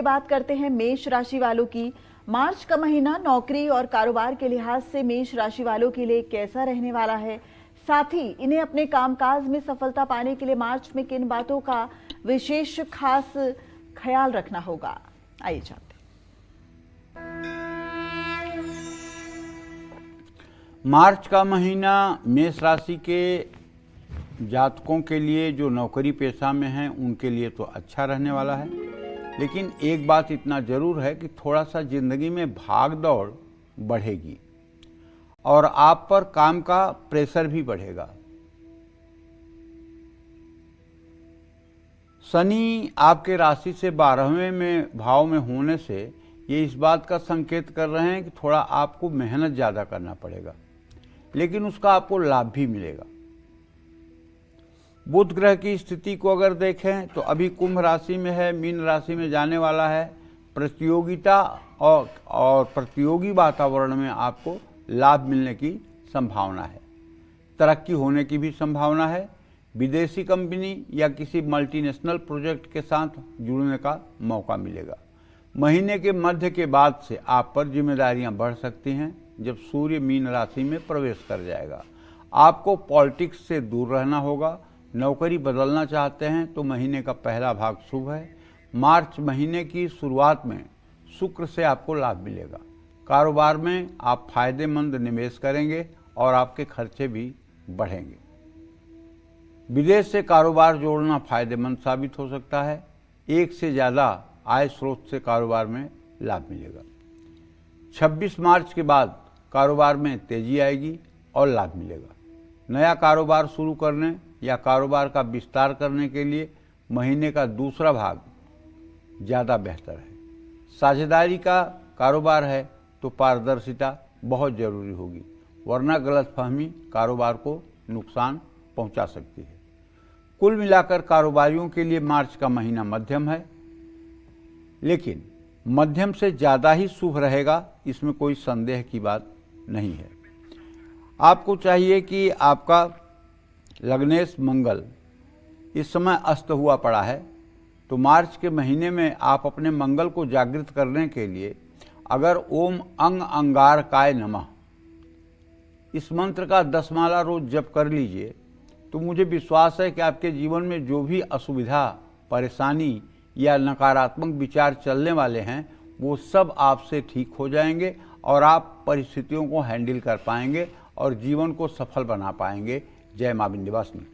बात करते हैं मेष राशि वालों की। मार्च का महीना नौकरी और कारोबार के लिहाज से मेष राशि वालों के लिए कैसा रहने वाला है, साथ ही इन्हें अपने कामकाज में सफलता पाने के लिए मार्च में किन बातों का विशेष खास ख्याल रखना होगा, आइए जानते हैं। मार्च का महीना मेष राशि के जातकों के लिए जो नौकरी पेशा में हैं उनके लिए तो अच्छा रहने वाला है, लेकिन एक बात इतना ज़रूर है कि थोड़ा सा ज़िंदगी में भाग दौड़ बढ़ेगी और आप पर काम का प्रेशर भी बढ़ेगा। शनि आपके राशि से 12वें में भाव में होने से ये इस बात का संकेत कर रहे हैं कि थोड़ा आपको मेहनत ज़्यादा करना पड़ेगा, लेकिन उसका आपको लाभ भी मिलेगा। बुध ग्रह की स्थिति को अगर देखें तो अभी कुंभ राशि में है, मीन राशि में जाने वाला है। प्रतियोगिता और प्रतियोगी वातावरण में आपको लाभ मिलने की संभावना है, तरक्की होने की भी संभावना है। विदेशी कंपनी या किसी मल्टीनेशनल प्रोजेक्ट के साथ जुड़ने का मौका मिलेगा। महीने के मध्य के बाद से आप पर जिम्मेदारियां बढ़ सकती हैं जब सूर्य मीन राशि में प्रवेश कर जाएगा। आपको पॉलिटिक्स से दूर रहना होगा। नौकरी बदलना चाहते हैं तो महीने का पहला भाग शुभ है। मार्च महीने की शुरुआत में शुक्र से आपको लाभ मिलेगा। कारोबार में आप फायदेमंद निवेश करेंगे और आपके खर्चे भी बढ़ेंगे। विदेश से कारोबार जोड़ना फायदेमंद साबित हो सकता है। एक से ज़्यादा आय स्रोत से कारोबार में लाभ मिलेगा। 26 मार्च के बाद कारोबार में तेजी आएगी और लाभ मिलेगा। नया कारोबार शुरू करने या कारोबार का विस्तार करने के लिए महीने का दूसरा भाग ज़्यादा बेहतर है। साझेदारी का कारोबार है तो पारदर्शिता बहुत ज़रूरी होगी, वरना गलतफहमी कारोबार को नुकसान पहुंचा सकती है। कुल मिलाकर कारोबारियों के लिए मार्च का महीना मध्यम है, लेकिन मध्यम से ज़्यादा ही शुभ रहेगा, इसमें कोई संदेह की बात नहीं है। आपको चाहिए कि आपका लग्नेश मंगल इस समय अस्त हुआ पड़ा है, तो मार्च के महीने में आप अपने मंगल को जागृत करने के लिए अगर ओम अंग अंगारकाय नमः इस मंत्र का 10 माला रोज जप कर लीजिए तो मुझे विश्वास है कि आपके जीवन में जो भी असुविधा, परेशानी या नकारात्मक विचार चलने वाले हैं वो सब आपसे ठीक हो जाएंगे और आप परिस्थितियों को हैंडल कर पाएंगे और जीवन को सफल बना पाएंगे। जय मां विंध्यवासिनी।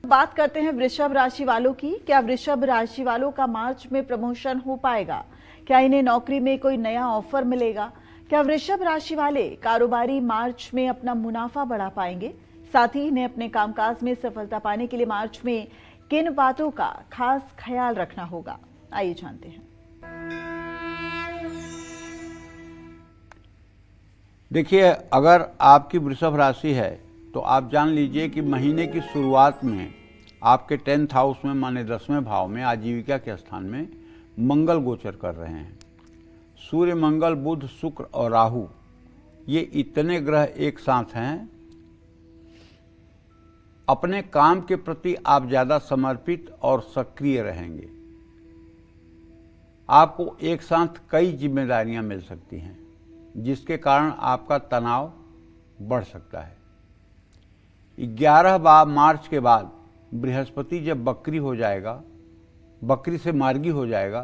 बात करते हैं वृषभ राशि वालों की। क्या वृषभ राशि वालों का मार्च में प्रमोशन हो पाएगा? क्या इन्हें नौकरी में कोई नया ऑफर मिलेगा? क्या वृषभ राशि वाले कारोबारी मार्च में अपना मुनाफा बढ़ा पाएंगे? साथ ही इन्हें अपने कामकाज में सफलता पाने के लिए मार्च में किन बातों का खास ख्याल रखना होगा, आइए जानते हैं। देखिए, अगर आपकी वृषभ राशि है तो आप जान लीजिए कि महीने की शुरुआत में आपके 10th हाउस में माने 10वें भाव में आजीविका के स्थान में मंगल गोचर कर रहे हैं। सूर्य, मंगल, बुध, शुक्र और राहु ये इतने ग्रह एक साथ हैं। अपने काम के प्रति आप ज़्यादा समर्पित और सक्रिय रहेंगे। आपको एक साथ कई जिम्मेदारियां मिल सकती हैं जिसके कारण आपका तनाव बढ़ सकता है। 11 मार्च के बाद बृहस्पति जब बकरी हो जाएगा, बकरी से मार्गी हो जाएगा,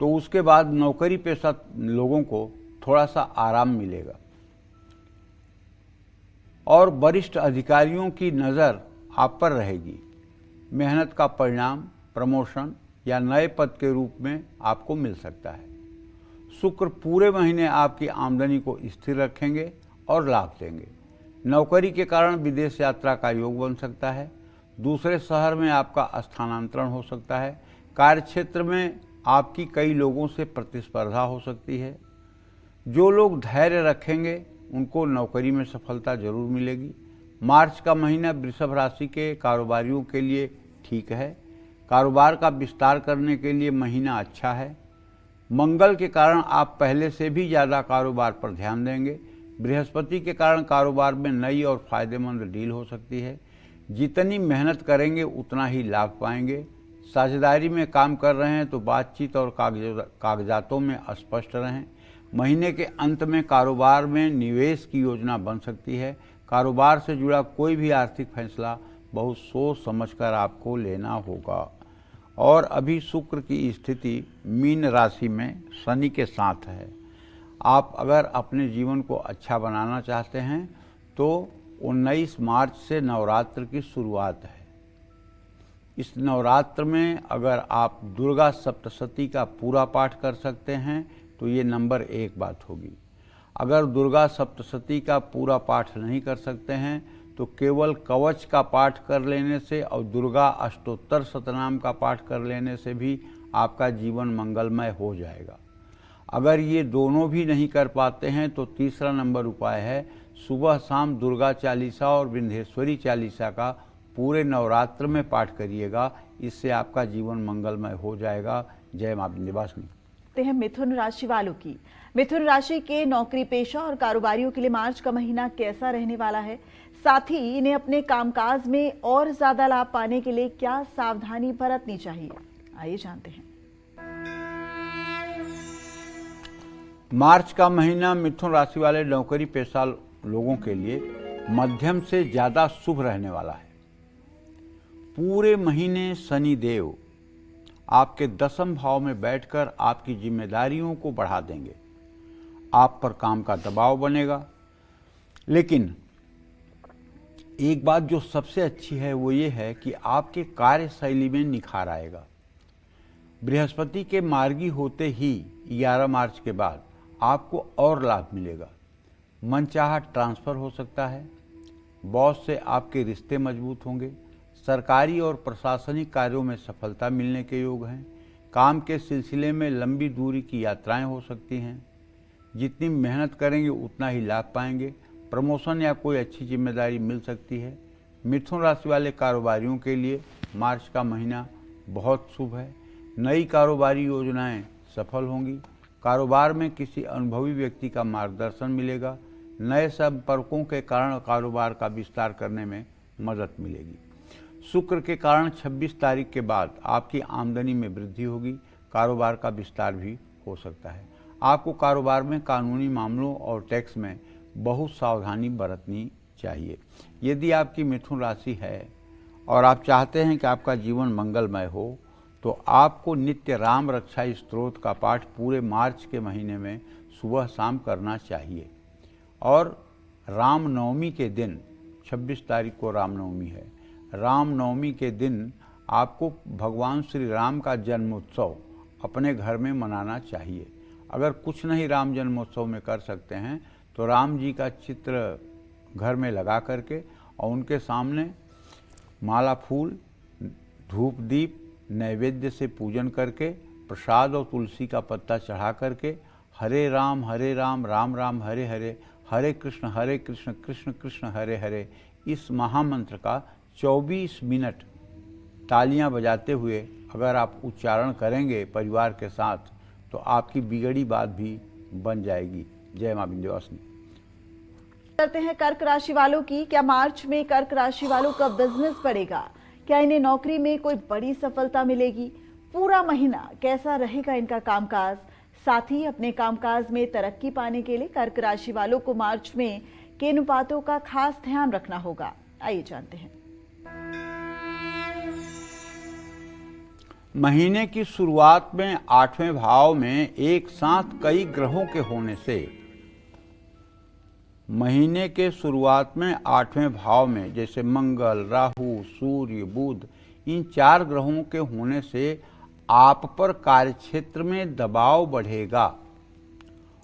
तो उसके बाद नौकरी पेशा लोगों को थोड़ा सा आराम मिलेगा और वरिष्ठ अधिकारियों की नज़र आप पर रहेगी। मेहनत का परिणाम प्रमोशन या नए पद के रूप में आपको मिल सकता है। शुक्र पूरे महीने आपकी आमदनी को स्थिर रखेंगे और लाभ देंगे। नौकरी के कारण विदेश यात्रा का योग बन सकता है। दूसरे शहर में आपका स्थानांतरण हो सकता है। कार्यक्षेत्र में आपकी कई लोगों से प्रतिस्पर्धा हो सकती है। जो लोग धैर्य रखेंगे उनको नौकरी में सफलता जरूर मिलेगी। मार्च का महीना वृषभ राशि के कारोबारियों के लिए ठीक है। कारोबार का विस्तार करने के लिए महीना अच्छा है। मंगल के कारण आप पहले से भी ज़्यादा कारोबार पर ध्यान देंगे। बृहस्पति के कारण कारोबार में नई और फायदेमंद डील हो सकती है। जितनी मेहनत करेंगे उतना ही लाभ पाएंगे। साझेदारी में काम कर रहे हैं तो बातचीत और कागजातों में स्पष्ट रहें। महीने के अंत में कारोबार में निवेश की योजना बन सकती है। कारोबार से जुड़ा कोई भी आर्थिक फैसला बहुत सोच समझकर आपको लेना होगा। और अभी शुक्र की स्थिति मीन राशि में शनि के साथ है। आप अगर अपने जीवन को अच्छा बनाना चाहते हैं तो 19 मार्च से नवरात्र की शुरुआत है। इस नवरात्र में अगर आप दुर्गा सप्तशती का पूरा पाठ कर सकते हैं तो ये नंबर 1 बात होगी। अगर दुर्गा सप्तशती का पूरा पाठ नहीं कर सकते हैं तो केवल कवच का पाठ कर लेने से और दुर्गा अष्टोत्तर शतनाम का पाठ कर लेने से भी आपका जीवन मंगलमय हो जाएगा। अगर ये दोनों भी नहीं कर पाते हैं तो तीसरा नंबर उपाय है सुबह शाम दुर्गा चालीसा और विंध्येश्वरी चालीसा का पूरे नवरात्र में पाठ करिएगा। इससे आपका जीवन मंगलमय हो जाएगा। जय मां विंध्यवासिनी। हैं मिथुन राशि वालों की। मिथुन राशि के नौकरी पेशा और कारोबारियों के लिए मार्च का महीना कैसा रहने वाला है, साथ ही इन्हें अपने कामकाज में और ज्यादा लाभ पाने के लिए क्या सावधानी बरतनी चाहिए, आइए जानते हैं। मार्च का महीना मिथुन राशि वाले नौकरी पेशा लोगों के लिए मध्यम से ज्यादा शुभ रहने वाला है। पूरे महीने शनि देव आपके 10वें भाव में बैठकर आपकी जिम्मेदारियों को बढ़ा देंगे। आप पर काम का दबाव बनेगा। लेकिन एक बात जो सबसे अच्छी है वो ये है कि आपके कार्यशैली में निखार आएगा। बृहस्पति के मार्गी होते ही 11 मार्च के बाद आपको और लाभ मिलेगा। मनचाहा ट्रांसफर हो सकता है। बॉस से आपके रिश्ते मजबूत होंगे। सरकारी और प्रशासनिक कार्यों में सफलता मिलने के योग हैं। काम के सिलसिले में लंबी दूरी की यात्राएं हो सकती हैं। जितनी मेहनत करेंगे उतना ही लाभ पाएंगे। प्रमोशन या कोई अच्छी जिम्मेदारी मिल सकती है। मिथुन राशि वाले कारोबारियों के लिए मार्च का महीना बहुत शुभ है। नई कारोबारी योजनाएं सफल होंगी। कारोबार में किसी अनुभवी व्यक्ति का मार्गदर्शन मिलेगा। नए संपर्कों के कारण कारोबार का विस्तार करने में मदद मिलेगी। शुक्र के कारण 26 तारीख के बाद आपकी आमदनी में वृद्धि होगी। कारोबार का विस्तार भी हो सकता है। आपको कारोबार में कानूनी मामलों और टैक्स में बहुत सावधानी बरतनी चाहिए। यदि आपकी मिथुन राशि है और आप चाहते हैं कि आपका जीवन मंगलमय हो तो आपको नित्य राम रक्षा स्तोत्र का पाठ पूरे मार्च के महीने में सुबह शाम करना चाहिए। और रामनवमी के दिन 26 तारीख को रामनवमी है। रामनवमी के दिन आपको भगवान श्री राम का जन्मोत्सव अपने घर में मनाना चाहिए। अगर कुछ नहीं राम जन्मोत्सव में कर सकते हैं तो राम जी का चित्र घर में लगा करके और उनके सामने माला फूल धूप दीप नैवेद्य से पूजन करके प्रसाद और तुलसी का पत्ता चढ़ा करके हरे राम राम राम हरे हरे हरे कृष्ण कृष्ण कृष्ण हरे हरे इस महामंत्र का 24 मिनट तालियां बजाते हुए अगर आप उच्चारण करेंगे परिवार के साथ तो आपकी बिगड़ी बात भी बन जाएगी। जय मां विंध्यवासिनी। करते हैं कर्क राशि वालों की। क्या मार्च में कर्क राशि वालों का बिजनेस बढ़ेगा? क्या इन्हें नौकरी में कोई बड़ी सफलता मिलेगी? पूरा महीना कैसा रहेगा इनका कामकाज? साथ ही अपने कामकाज में तरक्की पाने के लिए कर्क राशि वालों को मार्च में किन बातों का खास ध्यान रखना होगा, आइए जानते हैं। महीने की शुरुआत में 8वें भाव में एक साथ कई ग्रहों के होने से महीने के शुरुआत में 8वें भाव में जैसे मंगल, राहु, सूर्य, बुध, इन 4 ग्रहों के होने से आप पर कार्यक्षेत्र में दबाव बढ़ेगा।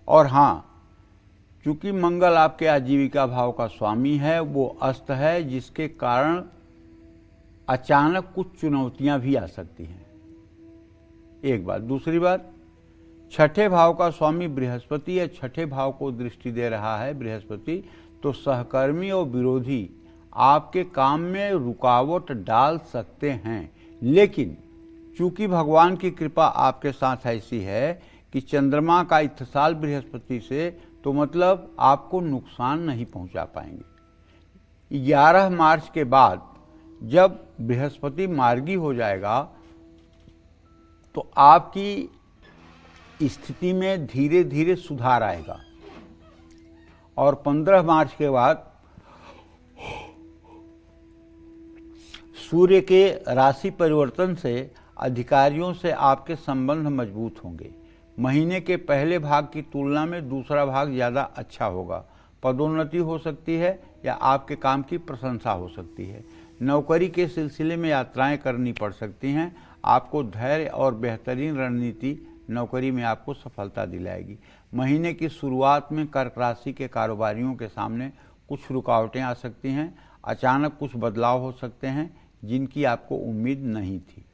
और हाँ, चूंकि मंगल आपके आजीविका भाव का स्वामी है, वो अस्त है, जिसके कारण अचानक कुछ चुनौतियां भी आ सकती हैं। एक बात। दूसरी बात, 6ठे भाव का स्वामी बृहस्पति है। 6ठे भाव को दृष्टि दे रहा है बृहस्पति, तो सहकर्मी और विरोधी आपके काम में रुकावट डाल सकते हैं। लेकिन चूंकि भगवान की कृपा आपके साथ ऐसी है कि चंद्रमा का इत्तेसाल बृहस्पति से, तो मतलब आपको नुकसान नहीं पहुंचा पाएंगे। 11 मार्च के बाद जब बृहस्पति मार्गी हो जाएगा तो आपकी स्थिति में धीरे धीरे सुधार आएगा और 15 मार्च के बाद सूर्य के राशि परिवर्तन से अधिकारियों से आपके संबंध मजबूत होंगे। महीने के पहले भाग की तुलना में दूसरा भाग ज़्यादा अच्छा होगा। पदोन्नति हो सकती है या आपके काम की प्रशंसा हो सकती है। नौकरी के सिलसिले में यात्राएं करनी पड़ सकती हैं। आपको धैर्य और बेहतरीन रणनीति नौकरी में आपको सफलता दिलाएगी। महीने की शुरुआत में कर्क राशि के कारोबारियों के सामने कुछ रुकावटें आ सकती हैं। अचानक कुछ बदलाव हो सकते हैं जिनकी आपको उम्मीद नहीं थी।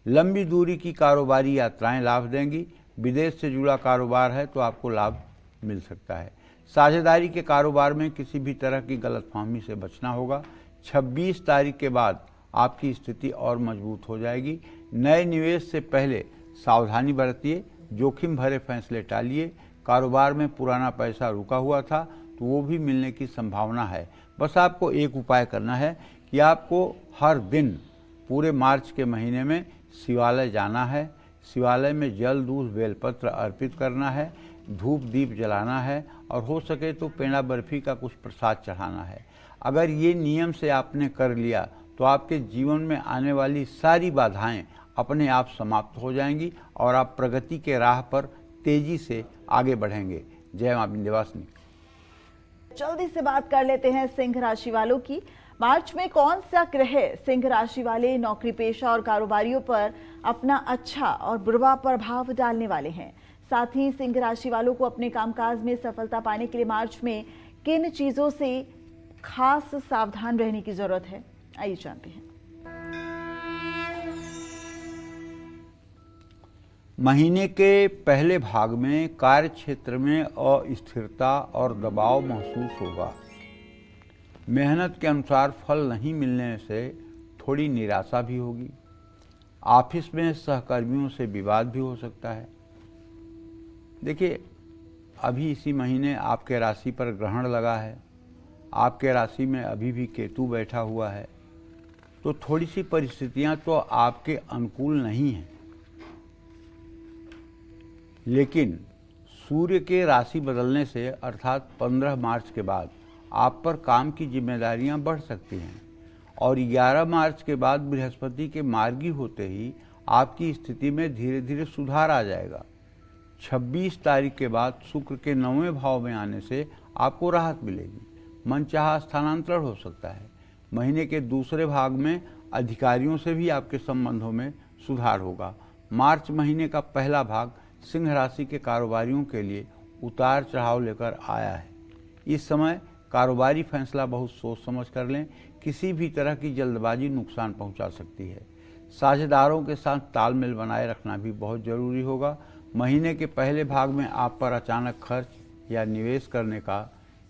लंबी दूरी की कारोबारी यात्राएं लाभ देंगी। विदेश से जुड़ा कारोबार है तो आपको लाभ मिल सकता है। साझेदारी के कारोबार में किसी भी तरह की गलतफहमी से बचना होगा। 26 तारीख के बाद आपकी स्थिति और मजबूत हो जाएगी। नए निवेश से पहले सावधानी बरतिए। जोखिम भरे फैसले टालिए। कारोबार में पुराना पैसा रुका हुआ था तो वो भी मिलने की संभावना है। बस आपको एक उपाय करना है कि आपको हर दिन पूरे मार्च के महीने में शिवालय जाना है। शिवालय में जल दूध बेलपत्र अर्पित करना है, धूप दीप जलाना है और हो सके तो पेड़ा बर्फी का कुछ प्रसाद चढ़ाना है। अगर ये नियम से आपने कर लिया तो आपके जीवन में आने वाली सारी बाधाएं अपने आप समाप्त हो जाएंगी और आप प्रगति के राह पर तेजी से आगे बढ़ेंगे। जय मां विंध्यवासिनी। जल्दी से बात कर लेते हैं सिंह राशि वालों की। मार्च में कौन सा ग्रह सिंह राशि वाले नौकरी पेशा और कारोबारियों पर अपना अच्छा और बुरा प्रभाव डालने वाले हैं। साथ ही सिंह राशि वालों को अपने कामकाज में सफलता पाने के लिए मार्च में किन चीजों से खास सावधान रहने की जरूरत है, आइए जानते हैं। महीने के पहले भाग में कार्य क्षेत्र में अस्थिरता और दबाव महसूस होगा। मेहनत के अनुसार फल नहीं मिलने से थोड़ी निराशा भी होगी। ऑफिस में सहकर्मियों से विवाद भी हो सकता है। देखिए, अभी इसी महीने आपके राशि पर ग्रहण लगा है। आपके राशि में अभी भी केतु बैठा हुआ है, तो थोड़ी सी परिस्थितियां तो आपके अनुकूल नहीं हैं। लेकिन सूर्य के राशि बदलने से अर्थात 15 मार्च के बाद आप पर काम की जिम्मेदारियां बढ़ सकती हैं और 11 मार्च के बाद बृहस्पति के मार्गी होते ही आपकी स्थिति में धीरे धीरे सुधार आ जाएगा। 26 तारीख के बाद शुक्र के 9वें भाव में आने से आपको राहत मिलेगी। मनचाहा स्थानांतरण हो सकता है। महीने के दूसरे भाग में अधिकारियों से भी आपके संबंधों में सुधार होगा। मार्च महीने का पहला भाग सिंह राशि के कारोबारियों के लिए उतार चढ़ाव लेकर आया है। इस समय कारोबारी फैसला बहुत सोच समझ कर लें। किसी भी तरह की जल्दबाजी नुकसान पहुंचा सकती है। साझेदारों के साथ तालमेल बनाए रखना भी बहुत जरूरी होगा। महीने के पहले भाग में आप पर अचानक खर्च या निवेश करने का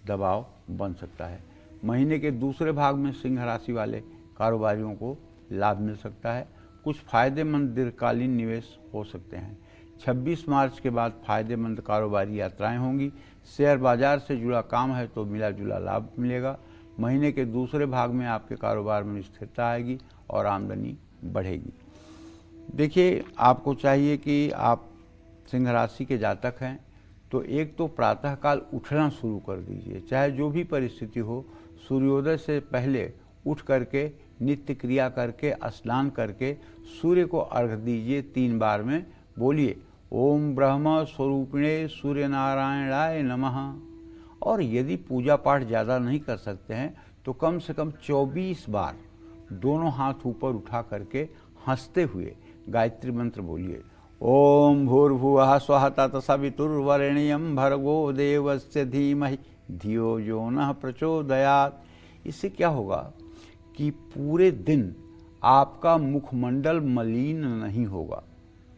दबाव बन सकता है। महीने के दूसरे भाग में सिंह राशि वाले कारोबारियों को लाभ मिल सकता है। कुछ फायदेमंद दीर्घकालीन निवेश हो सकते हैं। 26 मार्च के बाद फायदेमंद कारोबारी यात्राएं होंगी। शेयर बाजार से जुड़ा काम है तो मिला जुला लाभ मिलेगा। महीने के दूसरे भाग में आपके कारोबार में स्थिरता आएगी और आमदनी बढ़ेगी। देखिए, आपको चाहिए कि आप सिंह राशि के जातक हैं तो एक तो प्रातःकाल उठना शुरू कर दीजिए। चाहे जो भी परिस्थिति हो, सूर्योदय से पहले उठ करके नित्य क्रिया करके स्नान करके सूर्य को अर्घ्य दीजिए। 3 बार में बोलिए ओम ब्रह्म स्वरूपिणे सूर्य नारायणाय नमः। और यदि पूजा पाठ ज़्यादा नहीं कर सकते हैं तो कम से कम 24 बार दोनों हाथ ऊपर उठा करके हंसते हुए गायत्री मंत्र बोलिए। ओम भूर्भुवः स्वः तत्सवितुर्वरेण्यं भर्गो देवस्य धीमहि धियो यो नः प्रचोदयात्। इससे क्या होगा कि पूरे दिन आपका मुखमंडल मलिन नहीं होगा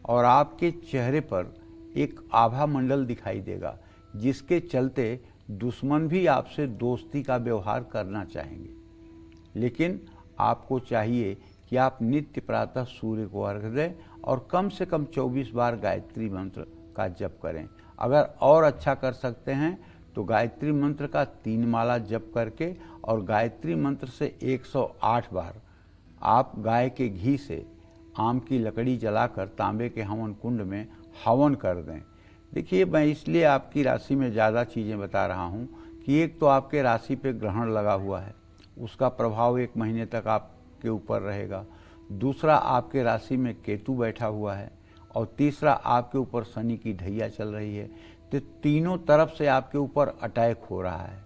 और आपके चेहरे पर एक आभा मंडल दिखाई देगा, जिसके चलते दुश्मन भी आपसे दोस्ती का व्यवहार करना चाहेंगे। लेकिन आपको चाहिए कि आप नित्य प्रातः सूर्य को अर्घ्य दें और कम से कम 24 बार गायत्री मंत्र का जप करें। अगर और अच्छा कर सकते हैं तो गायत्री मंत्र का 3 माला जप करके और गायत्री मंत्र से 108 बार आप गाय के घी से आम की लकड़ी जलाकर तांबे के हवन कुंड में हवन कर दें। देखिए, मैं इसलिए आपकी राशि में ज़्यादा चीज़ें बता रहा हूँ कि एक तो आपके राशि पे ग्रहण लगा हुआ है, उसका प्रभाव 1 महीने तक आपके ऊपर रहेगा। दूसरा, आपके राशि में केतु बैठा हुआ है, और तीसरा, आपके ऊपर शनि की ढैया चल रही है। तो तीनों तरफ से आपके ऊपर अटैक हो रहा है।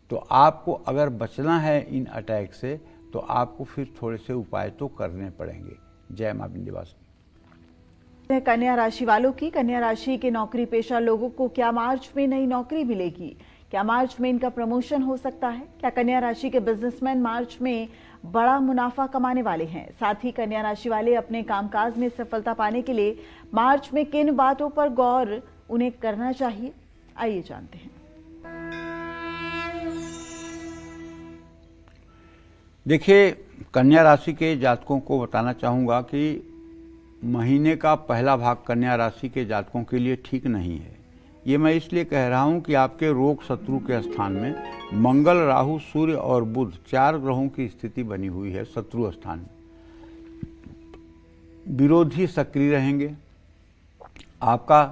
तो आपको अगर बचना है इन अटैक से, तो आपको फिर थोड़े से उपाय तो करने पड़ेंगे। जय मां विंध्यवासिनी। कन्या राशि वालों की, कन्या राशि के नौकरी पेशा लोगों को क्या मार्च में नई नौकरी मिलेगी? क्या मार्च में इनका प्रमोशन हो सकता है? क्या कन्या राशि के बिजनेसमैन मार्च में बड़ा मुनाफा कमाने वाले हैं? साथ ही कन्या राशि वाले अपने कामकाज में सफलता पाने के लिए मार्च में किन बातों पर गौर उन्हें करना चाहिए? आइए जानते हैं। देखिए, कन्या राशि के जातकों को बताना चाहूँगा कि महीने का पहला भाग कन्या राशि के जातकों के लिए ठीक नहीं है। ये मैं इसलिए कह रहा हूँ कि आपके रोग शत्रु के स्थान में मंगल, राहु, सूर्य और बुध 4 ग्रहों की स्थिति बनी हुई है शत्रु स्थान में। विरोधी सक्रिय रहेंगे, आपका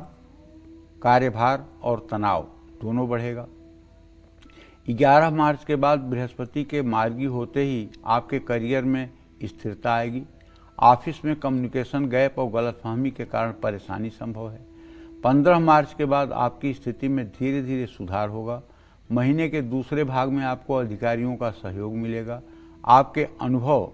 कार्यभार और तनाव दोनों बढ़ेगा। 11 मार्च के बाद बृहस्पति के मार्गी होते ही आपके करियर में स्थिरता आएगी। ऑफिस में कम्युनिकेशन गैप और गलतफहमी के कारण परेशानी संभव है। 15 मार्च के बाद आपकी स्थिति में धीरे धीरे सुधार होगा। महीने के दूसरे भाग में आपको अधिकारियों का सहयोग मिलेगा। आपके अनुभव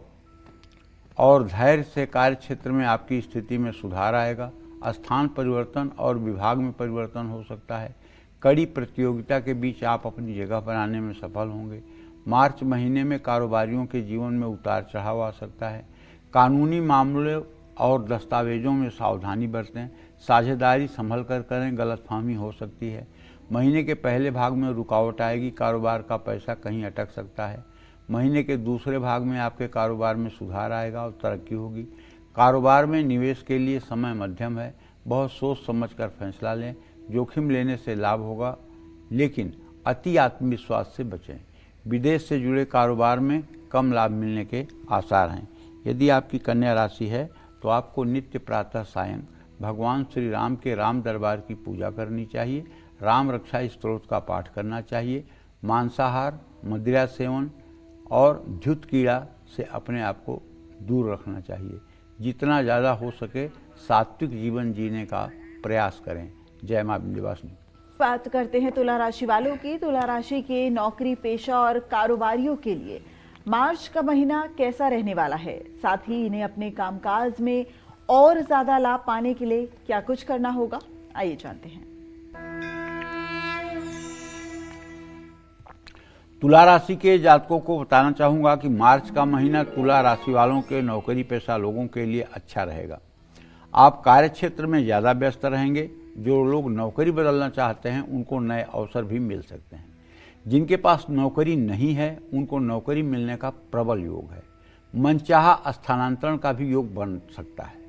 और धैर्य से कार्य क्षेत्र में आपकी स्थिति में सुधार आएगा। स्थान परिवर्तन और विभाग में परिवर्तन हो सकता है। कड़ी प्रतियोगिता के बीच आप अपनी जगह बनाने में सफल होंगे। मार्च महीने में कारोबारियों के जीवन में उतार चढ़ाव आ सकता है। कानूनी मामलों और दस्तावेजों में सावधानी बरतें। साझेदारी संभल कर करें, गलतफहमी हो सकती है। महीने के पहले भाग में रुकावट आएगी, कारोबार का पैसा कहीं अटक सकता है। महीने के दूसरे भाग में आपके कारोबार में सुधार आएगा और तरक्की होगी। कारोबार में निवेश के लिए समय मध्यम है। बहुत सोच समझकर फैसला लें। जोखिम लेने से लाभ होगा, लेकिन अति आत्मविश्वास से बचें। विदेश से जुड़े कारोबार में कम लाभ मिलने के आसार हैं। यदि आपकी कन्या राशि है तो आपको नित्य प्रातः सायं भगवान श्री राम के राम दरबार की पूजा करनी चाहिए। राम रक्षा स्तोत्र का पाठ करना चाहिए। मांसाहार, मदिरा सेवन और ध्युत कीड़ा से अपने आप को दूर रखना चाहिए। जितना ज़्यादा हो सके सात्विक जीवन जीने का प्रयास करें। जय मां विंध्यवासिनी। बात करते हैं तुला राशि वालों की। तुला राशि के नौकरी पेशा और कारोबारियों के लिए मार्च का महीना कैसा रहने वाला है? साथ ही इन्हें अपने कामकाज में और ज्यादा लाभ पाने के लिए क्या कुछ करना होगा? आइए जानते हैं। तुला राशि के जातकों को बताना चाहूँगा कि मार्च का महीना तुला राशि वालों के नौकरी पेशा लोगों के लिए अच्छा रहेगा। आप कार्य क्षेत्र में ज़्यादा व्यस्त रहेंगे। जो लोग नौकरी बदलना चाहते हैं उनको नए अवसर भी मिल सकते हैं। जिनके पास नौकरी नहीं है उनको नौकरी मिलने का प्रबल योग है। मनचाहा स्थानांतरण का भी योग बन सकता है।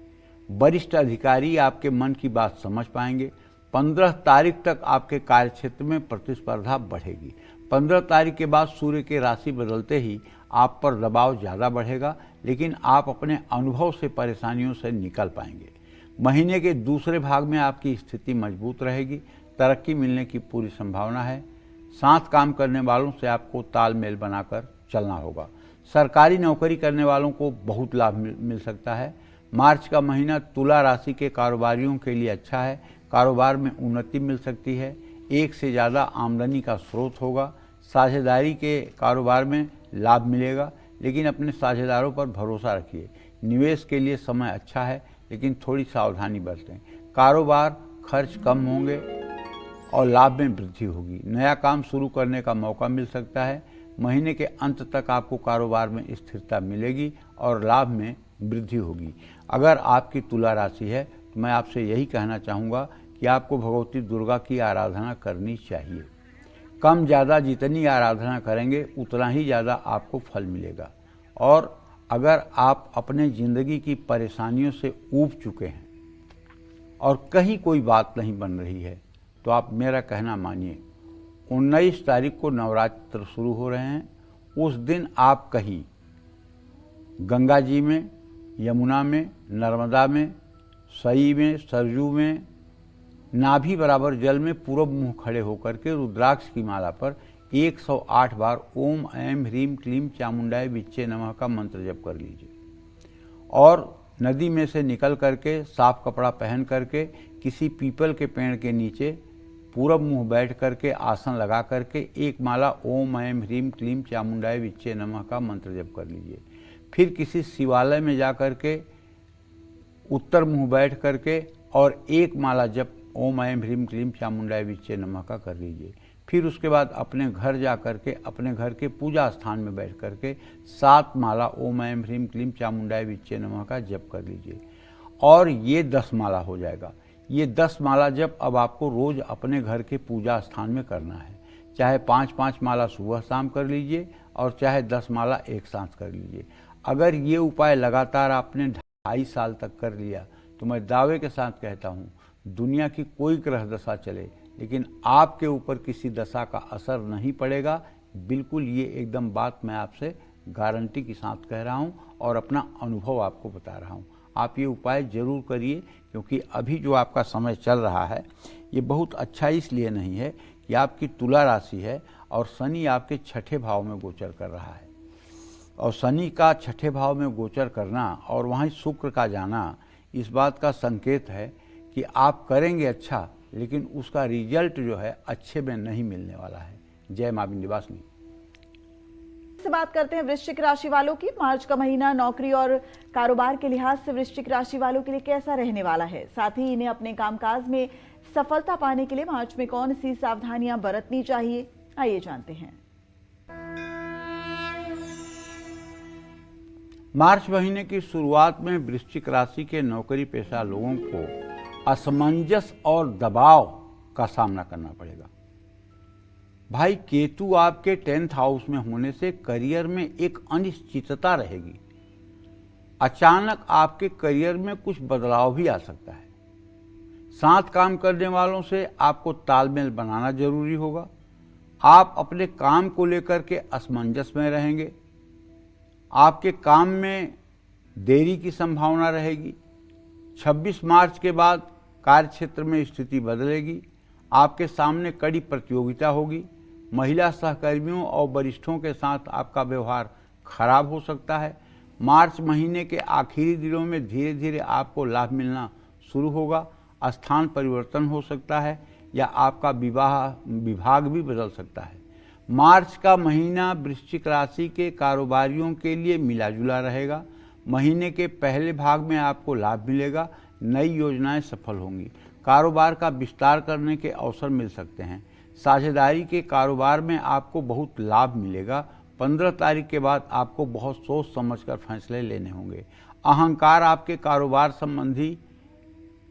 वरिष्ठ अधिकारी आपके मन की बात समझ पाएंगे। 15 तारीख तक आपके कार्य क्षेत्र में प्रतिस्पर्धा बढ़ेगी। 15 तारीख के बाद सूर्य के राशि बदलते ही आप पर दबाव ज़्यादा बढ़ेगा, लेकिन आप अपने अनुभव से परेशानियों से निकल पाएंगे। महीने के दूसरे भाग में आपकी स्थिति मजबूत रहेगी। तरक्की मिलने की पूरी संभावना है। साथ काम करने वालों से आपको तालमेल बनाकर चलना होगा। सरकारी नौकरी करने वालों को बहुत लाभ मिल सकता है। मार्च का महीना तुला राशि के कारोबारियों के लिए अच्छा है। कारोबार में उन्नति मिल सकती है। एक से ज़्यादा आमदनी का स्रोत होगा। साझेदारी के कारोबार में लाभ मिलेगा, लेकिन अपने साझेदारों पर भरोसा रखिए। निवेश के लिए समय अच्छा है, लेकिन थोड़ी सावधानी बरतें। कारोबार खर्च कम होंगे और लाभ में वृद्धि होगी। नया काम शुरू करने का मौका मिल सकता है। महीने के अंत तक आपको कारोबार में स्थिरता मिलेगी और लाभ में वृद्धि होगी। अगर आपकी तुला राशि है तो मैं आपसे यही कहना चाहूँगा कि आपको भगवती दुर्गा की आराधना करनी चाहिए। कम ज़्यादा जितनी आराधना करेंगे उतना ही ज़्यादा आपको फल मिलेगा। और अगर आप अपने ज़िंदगी की परेशानियों से ऊब चुके हैं और कहीं कोई बात नहीं बन रही है तो आप मेरा कहना मानिए। 19 तारीख को नवरात्र शुरू हो रहे हैं। उस दिन आप कहीं गंगा जी में यमुना में, नर्मदा में, सई में, सरजू में, नाभि बराबर जल में पूरब मुंह खड़े होकर के रुद्राक्ष की माला पर 108 बार ओम ऐं ह्रीं क्लीं चामुंडाय विच्चे नमः का मंत्र जप कर लीजिए। और नदी में से निकल करके साफ कपड़ा पहन करके किसी पीपल के पेड़ के नीचे पूरब मुंह बैठ करके आसन लगा करके एक माला ओम ऐं ह्रीं क्लीं चामुंडाय विच्चे नमः का मंत्र जप कर लीजिए। फिर किसी शिवालय में जा करके उत्तर मुंह बैठ करके और एक माला जप ओम ऐं ह्रीं क्लीं चामुंडाय विच्चे नमः का कर लीजिए। फिर उसके बाद अपने घर जा करके अपने घर के पूजा स्थान में बैठ करके 7 माला ओम ऐं ह्रीं क्लीं चामुंडाय विच्चे नमः का जप कर लीजिए। और ये 10 माला हो जाएगा। ये 10 माला जप अब आपको रोज अपने घर के पूजा स्थान में करना है। चाहे 5-5 माला सुबह शाम कर लीजिए और चाहे 10 माला एक साथ कर लीजिए। अगर ये उपाय लगातार आपने 2.5 साल तक कर लिया तो मैं दावे के साथ कहता हूँ दुनिया की कोई ग्रह दशा चले लेकिन आपके ऊपर किसी दशा का असर नहीं पड़ेगा। बिल्कुल ये एकदम बात मैं आपसे गारंटी के साथ कह रहा हूँ और अपना अनुभव आपको बता रहा हूँ। आप ये उपाय जरूर करिए क्योंकि अभी जो आपका समय चल रहा है ये बहुत अच्छा इसलिए नहीं है कि आपकी तुला राशि है और शनि आपके 6ठे भाव में गोचर कर रहा है। और शनि का 6ठे भाव में गोचर करना और वहीं शुक्र का जाना इस बात का संकेत है कि आप करेंगे अच्छा लेकिन उसका रिजल्ट जो है अच्छे में नहीं मिलने वाला है। जय मां विंध्यवासिनी। से बात करते हैं वृश्चिक राशि वालों की। मार्च का महीना नौकरी और कारोबार के लिहाज से वृश्चिक राशि वालों के लिए कैसा रहने वाला है, साथ ही इन्हें अपने कामकाज में सफलता पाने के लिए मार्च में कौन सी सावधानियां बरतनी चाहिए, आइए जानते हैं। मार्च महीने की शुरुआत में वृश्चिक राशि के नौकरी पेशा लोगों को असमंजस और दबाव का सामना करना पड़ेगा। भाई केतु आपके 10th हाउस में होने से करियर में एक अनिश्चितता रहेगी। अचानक आपके करियर में कुछ बदलाव भी आ सकता है। साथ काम करने वालों से आपको तालमेल बनाना जरूरी होगा। आप अपने काम को लेकर के असमंजस में रहेंगे। आपके काम में देरी की संभावना रहेगी। 26 मार्च के बाद कार्यक्षेत्र में स्थिति बदलेगी। आपके सामने कड़ी प्रतियोगिता होगी। महिला सहकर्मियों और वरिष्ठों के साथ आपका व्यवहार खराब हो सकता है। मार्च महीने के आखिरी दिनों में धीरे धीरे आपको लाभ मिलना शुरू होगा। स्थान परिवर्तन हो सकता है या आपका विभाग भी बदल सकता है। मार्च का महीना वृश्चिक राशि के कारोबारियों के लिए मिला जुला रहेगा। महीने के पहले भाग में आपको लाभ मिलेगा। नई योजनाएं सफल होंगी। कारोबार का विस्तार करने के अवसर मिल सकते हैं। साझेदारी के कारोबार में आपको बहुत लाभ मिलेगा। 15 तारीख के बाद आपको बहुत सोच समझकर फैसले लेने होंगे। अहंकार आपके कारोबार संबंधी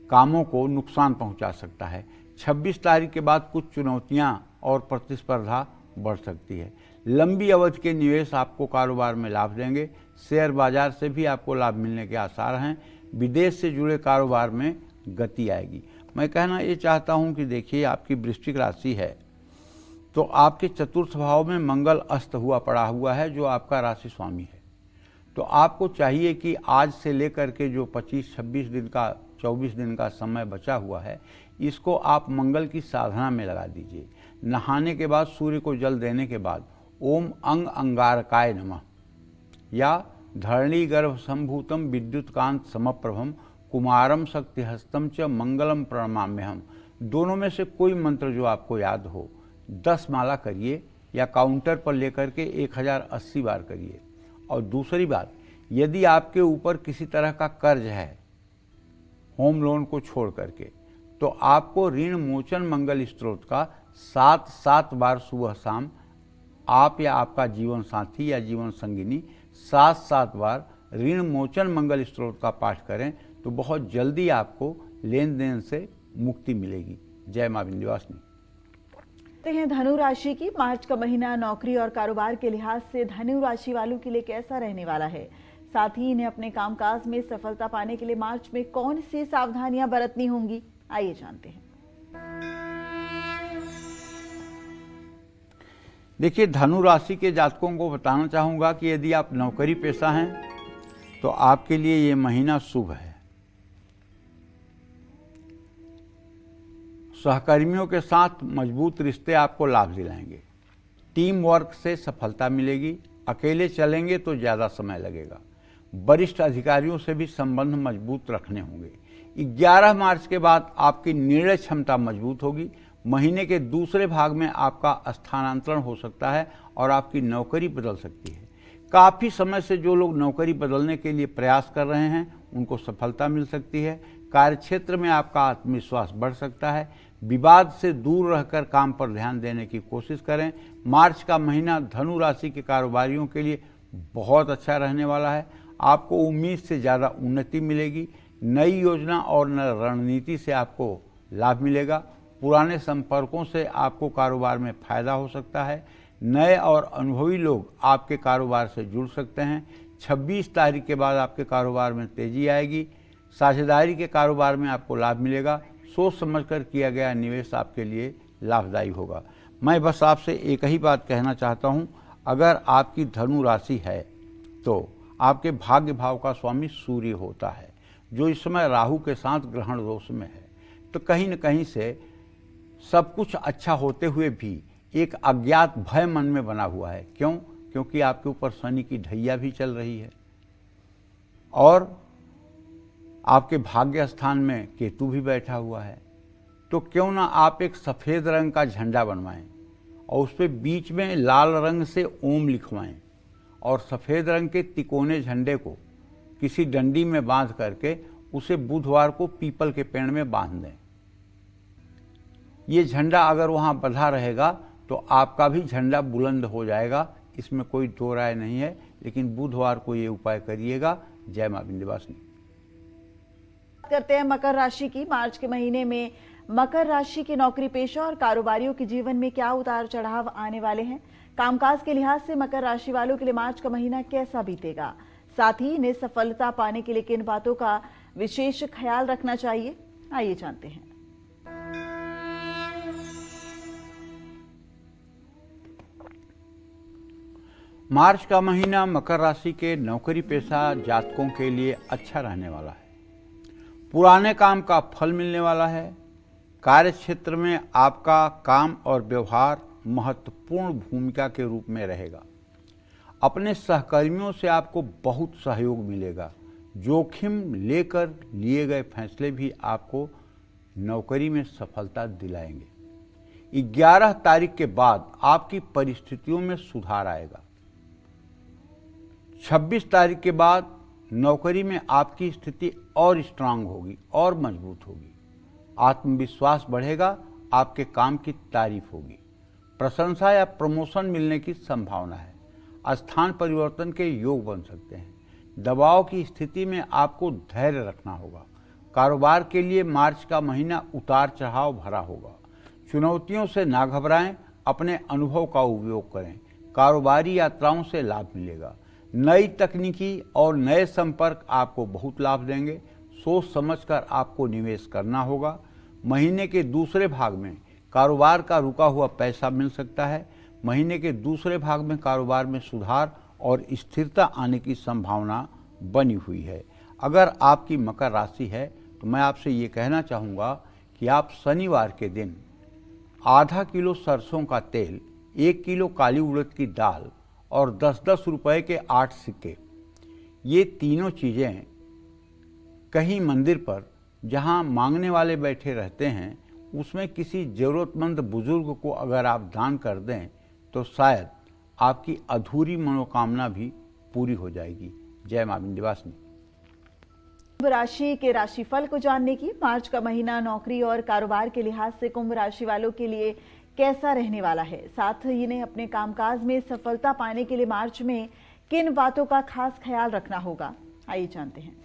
कामों को नुकसान पहुंचा सकता है। 26 तारीख के बाद कुछ चुनौतियां और प्रतिस्पर्धा बढ़ सकती है। लंबी अवधि के निवेश आपको कारोबार में लाभ देंगे। शेयर बाजार से भी आपको लाभ मिलने के आसार हैं। विदेश से जुड़े कारोबार में गति आएगी। मैं कहना ये चाहता हूं कि देखिए आपकी वृश्चिक राशि है तो आपके 4th भाव में मंगल अस्त हुआ पड़ा हुआ है जो आपका राशि स्वामी है। तो आपको चाहिए कि आज से लेकर के जो 25-26 दिन का 24 दिन का समय बचा हुआ है इसको आप मंगल की साधना में लगा दीजिए। नहाने के बाद सूर्य को जल देने के बाद ओम अंग अंगारकाय नमः या धरणी गर्भ संभूतम विद्युत कांत समप्रभम कुमारम शक्ति हस्तम च मंगलम प्रणमाम्यहम, दोनों में से कोई मंत्र जो आपको याद हो 10 माला करिए या काउंटर पर लेकर के 1080 बार करिए। और दूसरी बात, यदि आपके ऊपर किसी तरह का कर्ज है होम लोन को छोड़ करके तो आपको ऋण मोचन मंगल स्त्रोत का 7 बार सुबह शाम आप या आपका जीवन साथी या जीवन संगिनी 7 बार ऋण मोचन मंगल स्त्रोत का पाठ करें तो बहुत जल्दी आपको लेन देन से मुक्ति मिलेगी। जय मां विंध्यवासिनी। हैं धनु राशि की। मार्च का महीना नौकरी और कारोबार के लिहाज से धनु राशि वालों के लिए कैसा रहने वाला है, साथ ही इन्हें अपने कामकाज में सफलता पाने के लिए मार्च में कौन सी सावधानियां बरतनी होंगी, आइए जानते हैं। देखिए धनु राशि के जातकों को बताना चाहूंगा कि यदि आप नौकरी पेशा हैं तो आपके लिए ये महीना शुभ है। सहकर्मियों के साथ मजबूत रिश्ते आपको लाभ दिलाएंगे। टीम वर्क से सफलता मिलेगी। अकेले चलेंगे तो ज़्यादा समय लगेगा। वरिष्ठ अधिकारियों से भी संबंध मजबूत रखने होंगे। 11 मार्च के बाद आपकी निर्णय क्षमता मजबूत होगी। महीने के दूसरे भाग में आपका स्थानांतरण हो सकता है और आपकी नौकरी बदल सकती है। काफ़ी समय से जो लोग नौकरी बदलने के लिए प्रयास कर रहे हैं उनको सफलता मिल सकती है। कार्यक्षेत्र में आपका आत्मविश्वास बढ़ सकता है। विवाद से दूर रहकर काम पर ध्यान देने की कोशिश करें। मार्च का महीना धनु राशि के कारोबारियों के लिए बहुत अच्छा रहने वाला है। आपको उम्मीद से ज़्यादा उन्नति मिलेगी। नई योजना और नई रणनीति से आपको लाभ मिलेगा। पुराने संपर्कों से आपको कारोबार में फायदा हो सकता है। नए और अनुभवी लोग आपके कारोबार से जुड़ सकते हैं। 26 तारीख के बाद आपके कारोबार में तेजी आएगी। साझेदारी के कारोबार में आपको लाभ मिलेगा। सोच समझकर किया गया निवेश आपके लिए लाभदायी होगा। मैं बस आपसे एक ही बात कहना चाहता हूं, अगर आपकी धनु राशि है तो आपके भाग्य भाव का स्वामी सूर्य होता है, जो इस समय राहु के साथ ग्रहण दोष में है। तो कहीं न कहीं से सब कुछ अच्छा होते हुए भी एक अज्ञात भय मन में बना हुआ है। क्यों? क्योंकि आपके ऊपर शनि की ढैया भी चल रही है और आपके भाग्य स्थान में केतु भी बैठा हुआ है। तो क्यों ना आप एक सफ़ेद रंग का झंडा बनवाएं और उस पर बीच में लाल रंग से ओम लिखवाएं और सफ़ेद रंग के तिकोने झंडे को किसी डंडी में बांध करके उसे बुधवार को पीपल के पेड़ में बांध दें। ये झंडा अगर वहाँ बंधा रहेगा तो आपका भी झंडा बुलंद हो जाएगा, इसमें कोई दो राय नहीं है। लेकिन बुधवार को ये उपाय करिएगा। जय मां विंध्यवासिनी। करते हैं मकर राशि की। मार्च के महीने में मकर राशि के नौकरी पेशा और कारोबारियों के जीवन में क्या उतार चढ़ाव आने वाले हैं? कामकाज के लिहाज से मकर राशि वालों के लिए मार्च का महीना कैसा बीतेगा? साथ ही इन्हें सफलता पाने के लिए किन बातों का विशेष ख्याल रखना चाहिए? आइए जानते हैं। मार्च का महीना मकर राशि के नौकरी पेशा जातकों के लिए अच्छा रहने वाला है। पुराने काम का फल मिलने वाला है। कार्य क्षेत्र में आपका काम और व्यवहार महत्वपूर्ण भूमिका के रूप में रहेगा। अपने सहकर्मियों से आपको बहुत सहयोग मिलेगा। जोखिम लेकर लिए गए फैसले भी आपको नौकरी में सफलता दिलाएंगे। 11 तारीख के बाद आपकी परिस्थितियों में सुधार आएगा। 26 तारीख के बाद नौकरी में आपकी स्थिति और स्ट्रांग होगी और मजबूत होगी। आत्मविश्वास बढ़ेगा। आपके काम की तारीफ होगी। प्रशंसा या प्रमोशन मिलने की संभावना है। स्थान परिवर्तन के योग बन सकते हैं। दबाव की स्थिति में आपको धैर्य रखना होगा। कारोबार के लिए मार्च का महीना उतार चढ़ाव भरा होगा। चुनौतियों से ना घबराएं। अपने अनुभव का उपयोग करें। कारोबारी यात्राओं से लाभ मिलेगा। नई तकनीकी और नए संपर्क आपको बहुत लाभ देंगे। सोच समझकर आपको निवेश करना होगा। महीने के दूसरे भाग में कारोबार का रुका हुआ पैसा मिल सकता है। महीने के दूसरे भाग में कारोबार में सुधार और स्थिरता आने की संभावना बनी हुई है। अगर आपकी मकर राशि है तो मैं आपसे ये कहना चाहूँगा कि आप शनिवार के दिन आधा किलो सरसों का तेल, 1 किलो काली उड़द की दाल और 10-10 रुपए के 8 सिक्के, ये तीनों चीज़ें कहीं मंदिर पर जहां मांगने वाले बैठे रहते हैं उसमें किसी ज़रूरतमंद बुजुर्ग को अगर आप दान कर दें तो शायद आपकी अधूरी मनोकामना भी पूरी हो जाएगी। जय मां विंध्यवासिनी। कुंभ राशि के राशिफल को जानने की। मार्च का महीना नौकरी और कारोबार के लिहाज से कुंभ राशि वालों के लिए कैसा रहने वाला है? साथ ही इन्हें अपने कामकाज में सफलता पाने के लिए मार्च में किन बातों का खास ख्याल रखना होगा? आइए जानते हैं।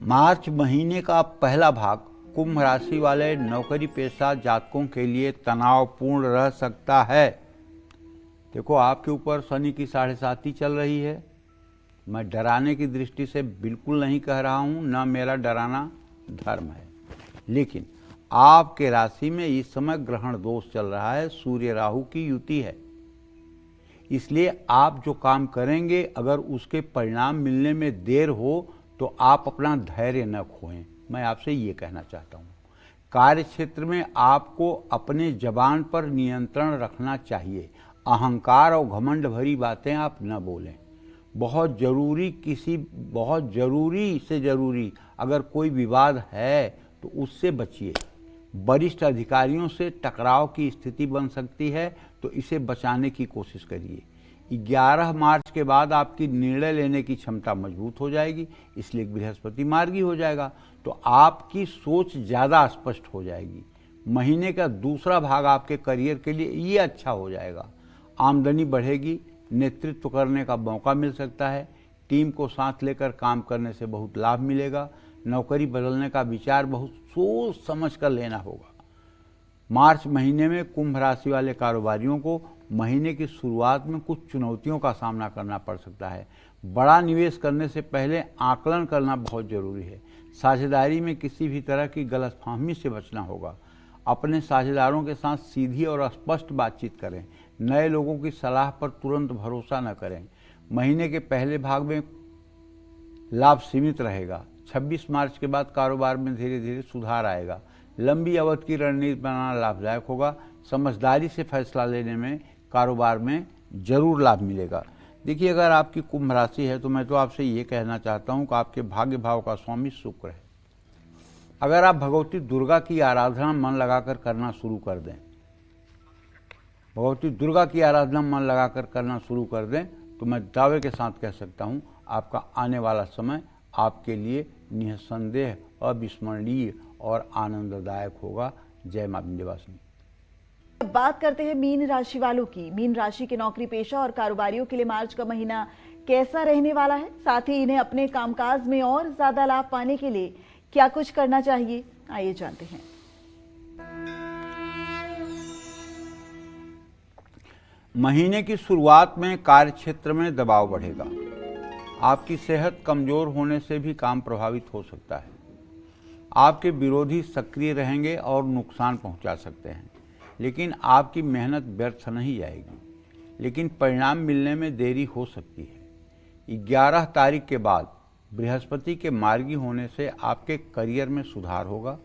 मार्च महीने का पहला भाग कुंभ राशि वाले नौकरी पेशा जातकों के लिए तनावपूर्ण रह सकता है। देखो, आपके ऊपर शनि की 7.5 चल रही है। मैं डराने की दृष्टि से बिल्कुल नहीं कह रहा हूँ, ना मेरा डराना धर्म है। लेकिन आपके राशि में इस समय ग्रहण दोष चल रहा है। सूर्य राहु की युति है। इसलिए आप जो काम करेंगे अगर उसके परिणाम मिलने में देर हो तो आप अपना धैर्य न खोएं। मैं आपसे ये कहना चाहता हूँ, कार्य क्षेत्र में आपको अपने जबान पर नियंत्रण रखना चाहिए। अहंकार और घमंड भरी बातें आप न बोलें। बहुत जरूरी से जरूरी अगर कोई विवाद है तो उससे बचिए। वरिष्ठ अधिकारियों से टकराव की स्थिति बन सकती है तो इसे बचाने की कोशिश करिए। 11 मार्च के बाद आपकी निर्णय लेने की क्षमता मजबूत हो जाएगी, इसलिए बृहस्पति मार्गी हो जाएगा तो आपकी सोच ज़्यादा स्पष्ट हो जाएगी। महीने का दूसरा भाग आपके करियर के लिए ये अच्छा हो जाएगा। आमदनी बढ़ेगी, नेतृत्व करने का मौका मिल सकता है, टीम को साथ लेकर काम करने से बहुत लाभ मिलेगा। नौकरी बदलने का विचार बहुत सोच समझ कर लेना होगा। मार्च महीने में कुंभ राशि वाले कारोबारियों को महीने की शुरुआत में कुछ चुनौतियों का सामना करना पड़ सकता है। बड़ा निवेश करने से पहले आकलन करना बहुत जरूरी है। साझेदारी में किसी भी तरह की गलतफहमी से बचना होगा। अपने साझेदारों के साथ सीधी और स्पष्ट बातचीत करें। नए लोगों की सलाह पर तुरंत भरोसा न करें। महीने के पहले भाग में लाभ सीमित रहेगा। 26 मार्च के बाद कारोबार में धीरे धीरे सुधार आएगा। लंबी अवधि की रणनीति बनाना लाभदायक होगा। समझदारी से फैसला लेने में कारोबार में जरूर लाभ मिलेगा। देखिए, अगर आपकी कुंभ राशि है तो मैं तो आपसे ये कहना चाहता हूँ कि आपके भाग्य भाव का स्वामी शुक्र है। अगर आप भगवती दुर्गा की आराधना मन लगाकर करना शुरू कर दें, भगवती दुर्गा की आराधना मन लगाकर करना शुरू कर दें तो मैं दावे के साथ कह सकता हूँ आपका आने वाला समय आपके लिए निसंदेह अविस्मरणीय और आनंददायक होगा। जय मां विंध्यवासिनी। बात करते हैं मीन राशि वालों की। मीन राशि के नौकरी पेशा और कारोबारियों के लिए मार्च का महीना कैसा रहने वाला है, साथ ही इन्हें अपने कामकाज में और ज्यादा लाभ पाने के लिए क्या कुछ करना चाहिए, आइए जानते हैं। महीने की शुरुआत में कार्य क्षेत्र में दबाव बढ़ेगा। आपकी सेहत कमजोर होने से भी काम प्रभावित हो सकता है। आपके विरोधी सक्रिय रहेंगे और नुकसान पहुंचा सकते हैं, लेकिन आपकी मेहनत व्यर्थ नहीं जाएगी, लेकिन परिणाम मिलने में देरी हो सकती है। 11 तारीख के बाद बृहस्पति के मार्गी होने से आपके करियर में सुधार होगा।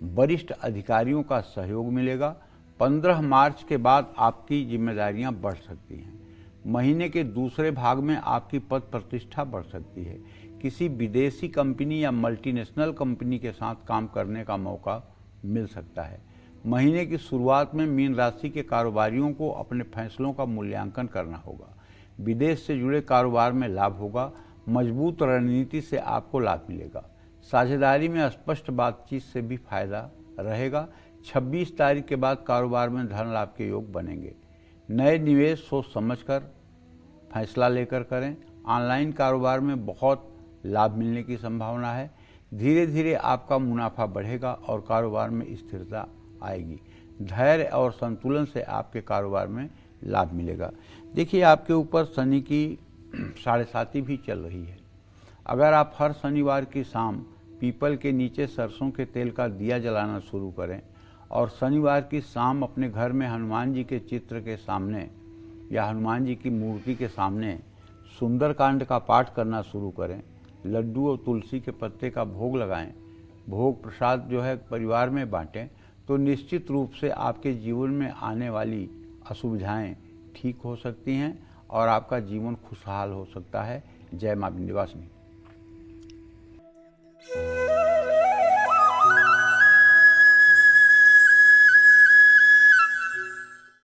वरिष्ठ अधिकारियों का सहयोग मिलेगा। 15 मार्च के बाद आपकी जिम्मेदारियां बढ़ सकती हैं। महीने के दूसरे भाग में आपकी पद प्रतिष्ठा बढ़ सकती है। किसी विदेशी कंपनी या मल्टीनेशनल कंपनी के साथ काम करने का मौका मिल सकता है। महीने की शुरुआत में मीन राशि के कारोबारियों को अपने फैसलों का मूल्यांकन करना होगा। विदेश से जुड़े कारोबार में लाभ होगा। मजबूत रणनीति से आपको लाभ मिलेगा। साझेदारी में स्पष्ट बातचीत से भी फायदा रहेगा। 26 तारीख के बाद कारोबार में धन लाभ के योग बनेंगे। नए निवेश सोच समझकर फैसला लेकर करें। ऑनलाइन कारोबार में बहुत लाभ मिलने की संभावना है। धीरे धीरे आपका मुनाफा बढ़ेगा और कारोबार में स्थिरता आएगी। धैर्य और संतुलन से आपके कारोबार में लाभ मिलेगा। देखिए, आपके ऊपर शनि की 7.5 भी चल रही है। अगर आप हर शनिवार की शाम पीपल के नीचे सरसों के तेल का दिया जलाना शुरू करें और शनिवार की शाम अपने घर में हनुमान जी के चित्र के सामने या हनुमान जी की मूर्ति के सामने सुंदरकांड का पाठ करना शुरू करें, लड्डू और तुलसी के पत्ते का भोग लगाएं, भोग प्रसाद जो है परिवार में बांटें, तो निश्चित रूप से आपके जीवन में आने वाली असुविधाएं ठीक हो सकती हैं और आपका जीवन खुशहाल हो सकता है। जय मां विंध्यवासिनी।